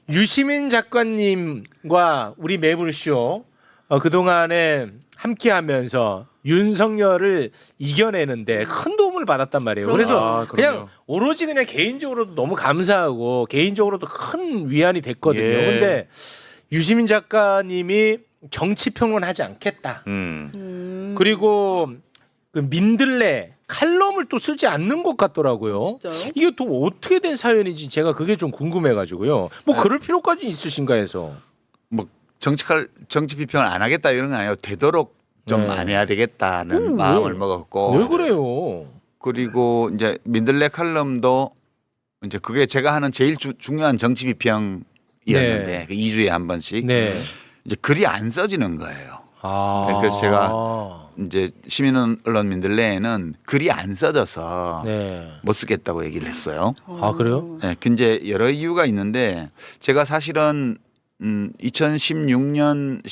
유시민 작가님과 우리 매불쇼 그동안에 함께하면서 윤석열을 이겨내는데 큰 도움을 받았단 말이에요. 그래서 그냥 오로지 그냥 개인적으로도 너무 감사하고 개인적으로도 큰 위안이 됐거든요. 예. 근데 유시민 작가님이 정치평론 하지 않겠다. 그리고 그 민들레 칼럼을 또 쓰지 않는 것 같더라고요. 진짜요? 이게 또 어떻게 된 사연인지 제가 그게 좀 궁금해가지고요. 뭐 그럴 필요까지 있으신가 해서. 뭐 정치 비평을 안 하겠다 이런 건 아니에요. 되도록 좀 안 해야 되겠다는 마음을 먹었고. 왜 그래요? 그리고 이제 민들레 칼럼도 이제 그게 제가 하는 제일 중요한 정치 비평이었는데 네. 그 2주에 한 번씩 네. 이제 글이 안 써지는 거예요. 아. 그래서 제가 이제 시민 언론 민들레에는 글이 안 써져서 네. 못 쓰겠다고 얘기를 했어요. 아 그래요? 네, 근데 여러 이유가 있는데 제가 사실은 2016년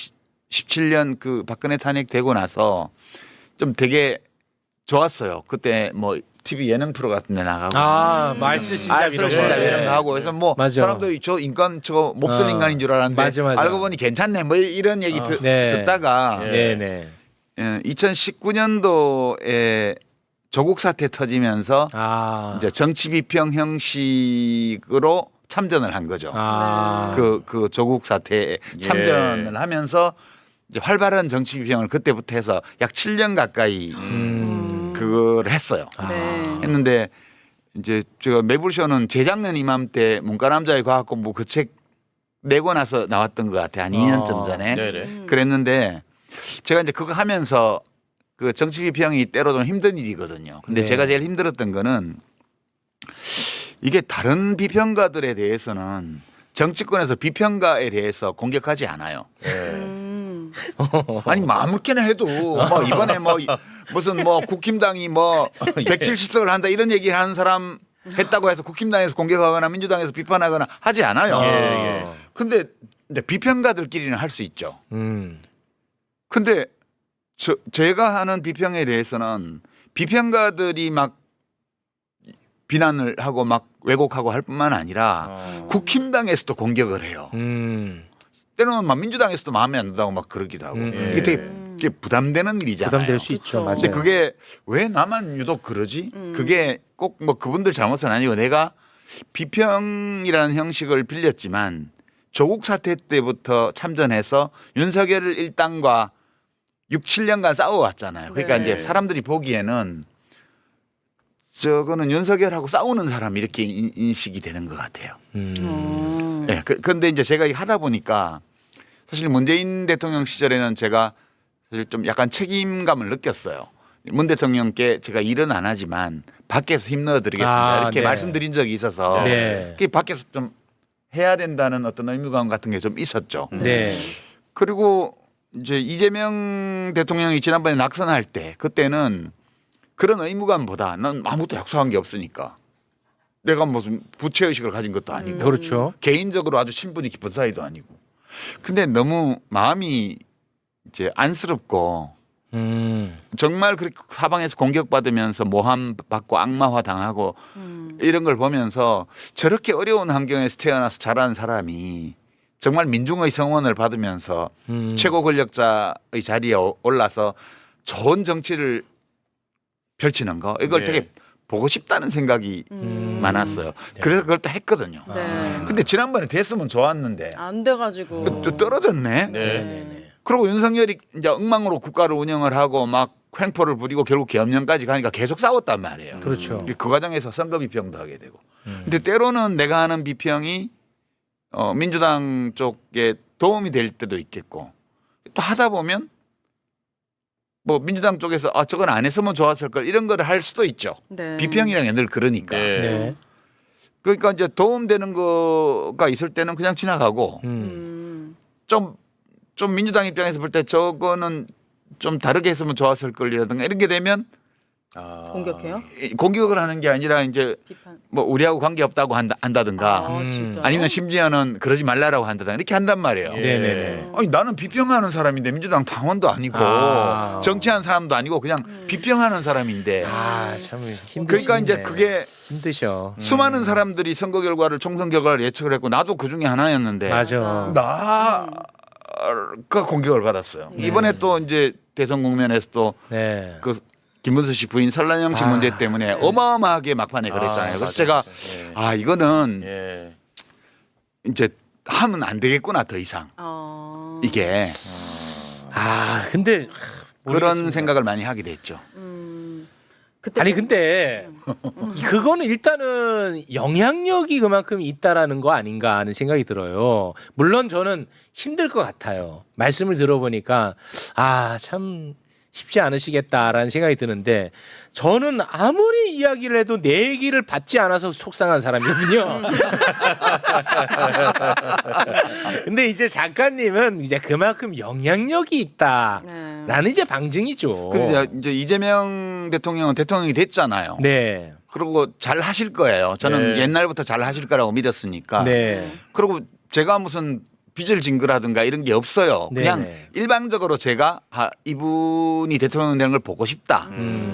17년 그 박근혜 탄핵되고 나서 좀 되게 좋았어요. 그때 뭐 TV 예능 프로 같은 데 나가고 말쓸 신잡 알쓸 신잡 이런 거 하고 해서 뭐 맞아. 사람들이 저 인간 저 몹쓸 인간인 줄 알았는데 맞아. 알고 보니 괜찮네 뭐 이런 얘기 네. 듣다가 네네. 2019년도에 조국 사태 터지면서 이제 정치 비평 형식으로 참전을 한 거죠. 그 조국 사태에 참전을 하면서 이제 활발한 정치 비평을 그때부터 해서 약 7년 가까이 그걸 했어요. 했는데 이제 제가 매불쇼는 재작년 이맘때 문과남자의 과학공부 그 책 내고 나서 나왔던 것 같아요. 한 2년쯤 전에. 그랬는데 제가 이제 그거 하면서 그 정치 비평이 때로 좀 힘든 일이거든요. 근데 네. 제가 제일 힘들었던 거는 이게 다른 비평가들에 대해서는 정치권에서 비평가에 대해서 공격하지 않아요. 아니 뭐 아무렇게나 해도 뭐 이번에 뭐 무슨 뭐 국힘당이 뭐 170석을 한다 이런 얘기를 하는 사람 했다고 해서 국힘당에서 공격하거나 민주당에서 비판하거나 하지 않아요. 근데 이제 비평가들끼리는 할 수 있죠. 근데 제가 하는 비평에 대해서는 비평가들이 막 비난을 하고 막 왜곡하고 할 뿐만 아니라 국힘당에서도 공격을 해요. 때로는 막 민주당에서도 마음에 안 든다고 막 그러기도 하고 이게 되게 부담되는 일이잖아요. 부담될 수 있죠. 맞아요. 근데 그게 왜 나만 유독 그러지? 그게 꼭 뭐 그분들 잘못은 아니고 내가 비평이라는 형식을 빌렸지만 조국 사태 때부터 참전해서 윤석열 일당과 6, 7년간 싸워왔잖아요. 그러니까 네. 이제 사람들이 보기에는 저거는 윤석열하고 싸우는 사람 이렇게 인식이 되는 것 같아요. 네, 그런데 이제 제가 하다 보니까 사실 문재인 대통령 시절에는 제가 사실 좀 약간 책임감을 느꼈어요. 문 대통령께 제가 일은 안 하지만 밖에서 힘 넣어드리겠습니다. 이렇게 네. 말씀드린 적이 있어서 네. 그게 밖에서 좀 해야 된다는 어떤 의무감 같은 게 좀 있었죠. 네. 그리고 이제 이재명 대통령이 지난번에 낙선할 때 그때는 그런 의무감보다 난 아무것도 약속한 게 없으니까 내가 무슨 부채의식을 가진 것도 아니고 그렇죠. 개인적으로 아주 친분이 깊은 사이도 아니고 근데 너무 마음이 이제 안쓰럽고 정말 그렇게 사방에서 공격받으면서 모함 받고 악마화 당하고 이런 걸 보면서 저렇게 어려운 환경에서 태어나서 자란 사람이 정말 민중의 성원을 받으면서 최고 권력자의 자리에 올라서 좋은 정치를 펼치는 거 이걸 되게 보고 싶다는 생각이 많았어요. 그래서 그걸 또 했거든요. 근데 지난번에 됐으면 좋았는데 안 돼가지고 또 떨어졌네. 그리고 윤석열이 이제 엉망으로 국가를 운영을 하고 막 횡포를 부리고 결국 계엄령까지 가니까 계속 싸웠단 말이에요. 그렇죠. 그 과정에서 선거 비평도 하게 되고. 근데 때로는 내가 하는 비평이 민주당 쪽에 도움이 될 때도 있겠고 또 하다 보면 뭐 민주당 쪽에서 저건 안 했으면 좋았을 걸 이런 거를 할 수도 있죠. 비평이란 게 늘 그러니까. 네. 그러니까 이제 도움되는 거가 있을 때는 그냥 지나가고 좀 민주당 입장에서 볼 때 저거는 좀 다르게 했으면 좋았을 걸이라든가 이런 게 되면 공격해요? 공격을 하는 게 아니라 이제 비판. 뭐 우리하고 관계 없다고 한다든가 진짜요? 아니면 심지어는 그러지 말라라고 한다든가 이렇게 한단 말이에요. 네네네. 아니 나는 비평하는 사람인데 민주당 당원도 아니고 정치한 사람도 아니고 그냥 비평하는 사람인데 참 힘드시네. 그러니까 이제 그게 힘드셔. 수많은 사람들이 선거 결과를 총선 결과를 예측을 했고 나도 그 중에 하나였는데 맞아. 나가 공격을 받았어요. 네. 이번에 또 이제 대선 국면에서 또 네. 그 김문수 씨 부인 설란영 씨 문제 때문에 어마어마하게 막판에 그랬잖아요. 그래서 제가 이거는 예. 이제 하면 안 되겠구나 더 이상 이게 근데 그런 모르겠습니다. 생각을 많이 하게 됐죠. 그때 아니 근데 그거는 일단은 영향력이 그만큼 있다라는 거 아닌가 하는 생각이 들어요. 물론 저는 힘들 것 같아요. 말씀을 들어보니까 참 쉽지 않으시겠다라는 생각이 드는데 저는 아무리 이야기를 해도 내 얘기를 받지 않아서 속상한 사람이거든요. 근데 이제 작가님은 이제 그만큼 영향력이 있다라는 이제 방증이죠. 그래서 이제 이재명 대통령은 대통령이 됐잖아요. 네. 그리고 잘 하실 거예요. 저는 네. 옛날부터 잘 하실 거라고 믿었으니까. 네. 그리고 제가 무슨 빚을 진 거라든가 이런 게 없어요. 그냥 네네. 일방적으로 제가 이분이 대통령 되는 걸 보고 싶다.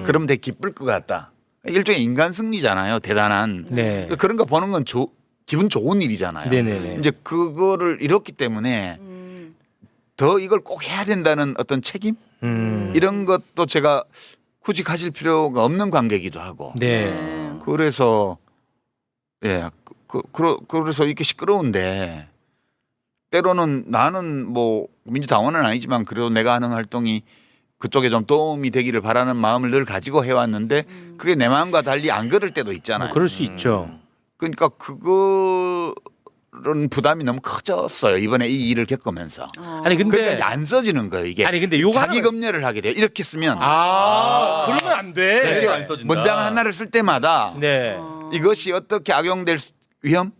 그러면 되게 기쁠 것 같다. 일종의 인간 승리잖아요. 대단한. 네. 그런 거 보는 건 기분 좋은 일이잖아요. 네네네. 이제 그거를 잃었기 때문에 더 이걸 꼭 해야 된다는 어떤 책임 이런 것도 제가 굳이 가질 필요가 없는 관계이기도 하고. 네. 그래서 그래서 이렇게 시끄러운데 때로는 나는 뭐 민주당원은 아니지만 그래도 내가 하는 활동이 그쪽에 좀 도움이 되기를 바라는 마음을 늘 가지고 해왔는데 그게 내 마음과 달리 안 그럴 때도 있잖아요. 그럴 수 있죠. 그러니까 그거는 부담이 너무 커졌어요. 이번에 이 일을 겪으면서. 아니 근데 그러니까 이제 안 써지는 거예요. 이게 아니 근데 요거 자기 하나는- 검열을 하게 돼요. 이렇게 쓰면 그러면 안 돼. 네. 안 써진다. 문장 하나를 쓸 때마다 네. 이것이 어떻게 악용될 위험?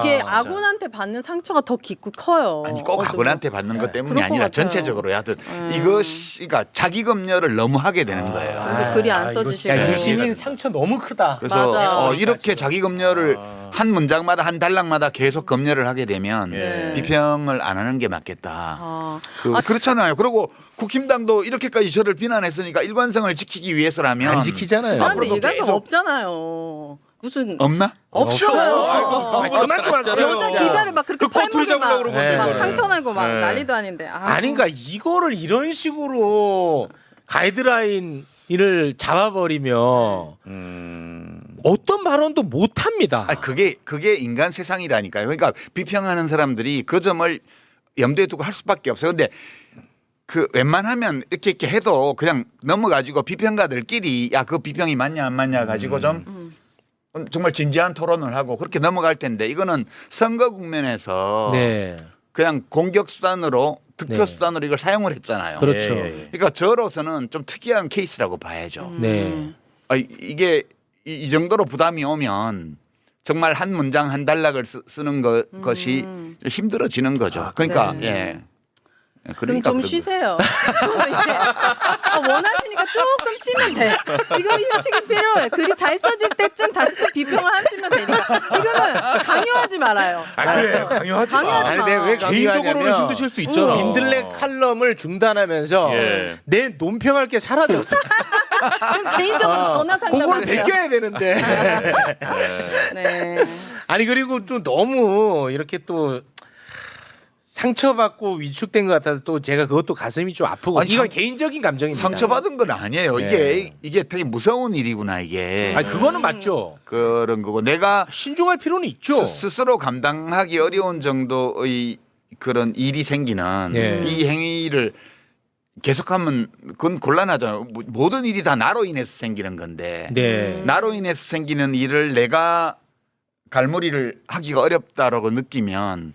이게 아군한테 받는 상처가 더 깊고 커요. 아니 꼭 아군한테 받는 것 때문이 그럴 것 아니라 같아요. 전체적으로 하든 이것이 그러니까 자기 검열을 너무 하게 되는 거예요. 그래서 글이 안 이거 써지시고. 진짜 유시민 상처 너무 크다. 그래서 맞아. 이렇게 자기 검열을 한 문장마다 한 단락마다 계속 검열을 하게 되면 네. 비평을 안 하는 게 맞겠다. 아, 그렇잖아요. 그리고 국힘당도 이렇게까지 저를 비난했으니까 일관성을 지키기 위해서라면 안 지키잖아요. 그런데 앞으로도 일관성 계속- 없잖아요. 무슨 없나? 없어요. 그만 좀 하세요. 여자 기자를 막 그렇게 꼬투리 팔목에 막, 잡으려고 그러면 막 이거를. 상처내고 막 네. 난리도 아닌데. 아니 그러니까 이거를 이런 식으로 가이드라인을 잡아버리면 어떤 발언도 못 합니다. 그게 인간 세상이라니까요. 그러니까 비평하는 사람들이 그 점을 염두에 두고 할 수밖에 없어요. 근데 그 웬만하면 이렇게 해도 그냥 넘어가지고 비평가들끼리 야 그 비평이 맞냐 안 맞냐 가지고 좀 정말 진지한 토론을 하고 그렇게 넘어갈 텐데 이거는 선거 국면에서 네. 그냥 공격 수단으로 득표 네. 수단으로 이걸 사용을 했잖아요. 그렇죠. 그러니까 저로서는 좀 특이한 케이스라고 봐야죠. 네. 이게 이 정도로 부담이 오면 정말 한 문장 한 단락을 쓰는 것이 힘들어지는 거죠. 그러니까 네. 예. 그럼 좀 그런 쉬세요. 좀 이제 원하시니까 조금 쉬면 돼. 지금 휴식이 필요해. 글이 잘 써질 때쯤 다시 또 비평을 하시면 되니까. 지금은 강요하지 말아요. 그래요. 강요하지 마. 강요하지 아니 마. 내가 왜 개인적으로는 강요하냐면 힘드실 수 있잖아. 민들레 칼럼을 중단하면서 예. 내 논평할 게 사라졌어. 그럼 개인적으로 전화 그걸 상담하세요. 베껴야 되는데. 네. 아니 그리고 또 너무 이렇게 또 상처받고 위축된 것 같아서 또 제가 그것도 가슴이 좀 아프고 아니, 이건 개인적인 감정입니다. 상처받은 건 아니에요. 네. 이게 되게 무서운 일이구나 이게. 아니 그거는 맞죠. 그런 거고 내가 신중할 필요는 있죠. 스스로 감당하기 어려운 정도의 그런 일이 생기는 네. 이 행위를 계속하면 그건 곤란하잖아요. 모든 일이 다 나로 인해서 생기는 건데 네. 나로 인해서 생기는 일을 내가 갈무리를 하기가 어렵다라고 느끼면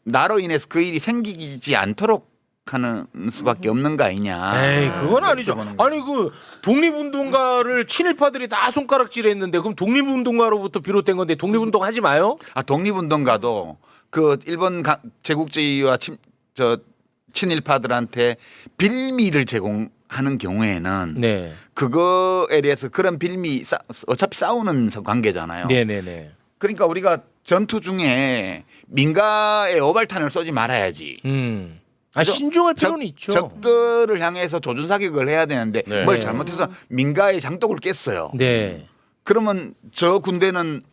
나로 인해서 그 일이 생기지 않도록 하는 수밖에 없는 거 아니냐. 에이 그건 아니죠. 여쭤보는 거죠. 아니 그 독립운동가를 친일파들이 다 손가락질했는데 그럼 독립운동가로부터 비롯된 건데 독립운동 하지 마요? 독립운동가도 그 일본 제국주의와 친일파들한테 빌미를 제공한 하는 경우에는 네. 그거에 대해서 그런 빌미 어차피 싸우는 관계잖아요. 네네네. 그러니까 우리가 전투 중에 민가에 오발탄을 쏘지 말아야지. 그죠? 신중할 필요는 있죠. 적들을 향해서 조준 사격을 해야 되는데 네. 뭘 잘못해서 민가의 장독을 깼어요. 네. 그러면 저 군대는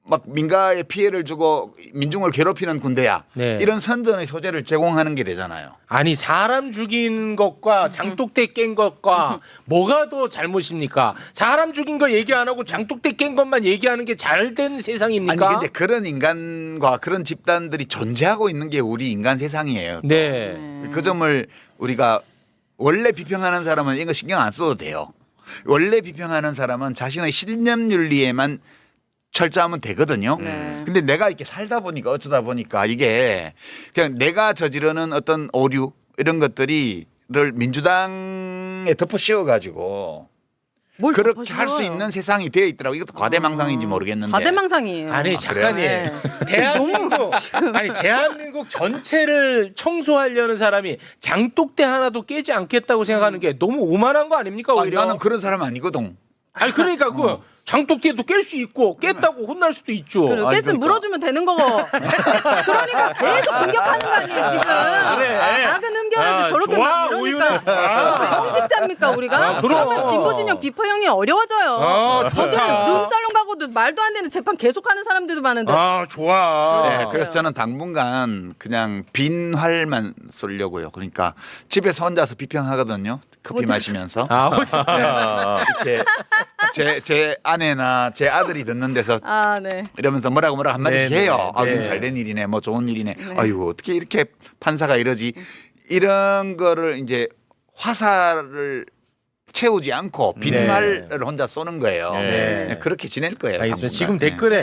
막 민가에 피해를 주고 민중을 괴롭히는 군대야. 네. 이런 선전의 소재를 제공하는 게 되잖아요. 아니 사람 죽인 것과 장독대 깬 것과 뭐가 더 잘못입니까? 사람 죽인 거 얘기 안 하고 장독대 깬 것만 얘기하는 게 잘된 세상입니까? 아니 근데 그런 인간과 그런 집단들이 존재하고 있는 게 우리 인간 세상이에요. 네. 그 점을 우리가 원래 비평하는 사람은 이거 신경 안 써도 돼요. 원래 비평하는 사람은 자신의 신념 윤리에만 철저하면 되거든요. 네. 근데 내가 이렇게 살다 보니까 어쩌다 보니까 이게 그냥 내가 저지르는 어떤 오류 이런 것들이를 민주당에 덮어 씌워 가지고 뭘 그렇게 할 수 덮어씌워요? 있는 세상이 되어 있더라고. 이것도 과대망상인지 모르겠는데. 과대망상이에요. 아니 작가님 네. 대한민국 전체를 청소하려는 사람이 장독대 하나도 깨지 않겠다고 생각하는 게 너무 오만한 거 아닙니까 아니, 오히려? 나는 그런 사람 아니거든. 아니 그러니까 그 장독대도 깰 수 있고 깼다고 혼날 수도 있죠. 그래, 아니, 깼으면 그러니까. 물어주면 되는 거고. 그러니까 계속 공격하는 거 아니에요 지금. 그래. 작은 흠결에도 아, 저렇게 좋아, 막 이러니까 우유는 좋아. 성직자입니까 우리가? 아, 그럼. 그러면 진보 진영 비포형이 어려워져요. 아, 저들 좋다. 룸살롱 가고도 말도 안 되는 재판 계속하는 사람들도 많은데. 아 좋아. 네, 그래서 저는 당분간 그냥 빈 활만 쏠려고요. 그러니까 집에서 혼자서 비평하거든요. 커피 마시면서 이렇게 제 아내나 제 아들이 듣는 데서 아 네. 이러면서 뭐라고 한마디씩 네, 해요. 네, 아, 네. 이건 잘된 일이네, 뭐 좋은 일이네. 아이고 어떻게 이렇게 판사가 이러지? 이런 거를 이제 화살을 채우지 않고 빈 네. 활을 혼자 쏘는 거예요. 네. 그렇게 지낼 거예요. 알겠습니다. 당분간. 지금 네. 댓글에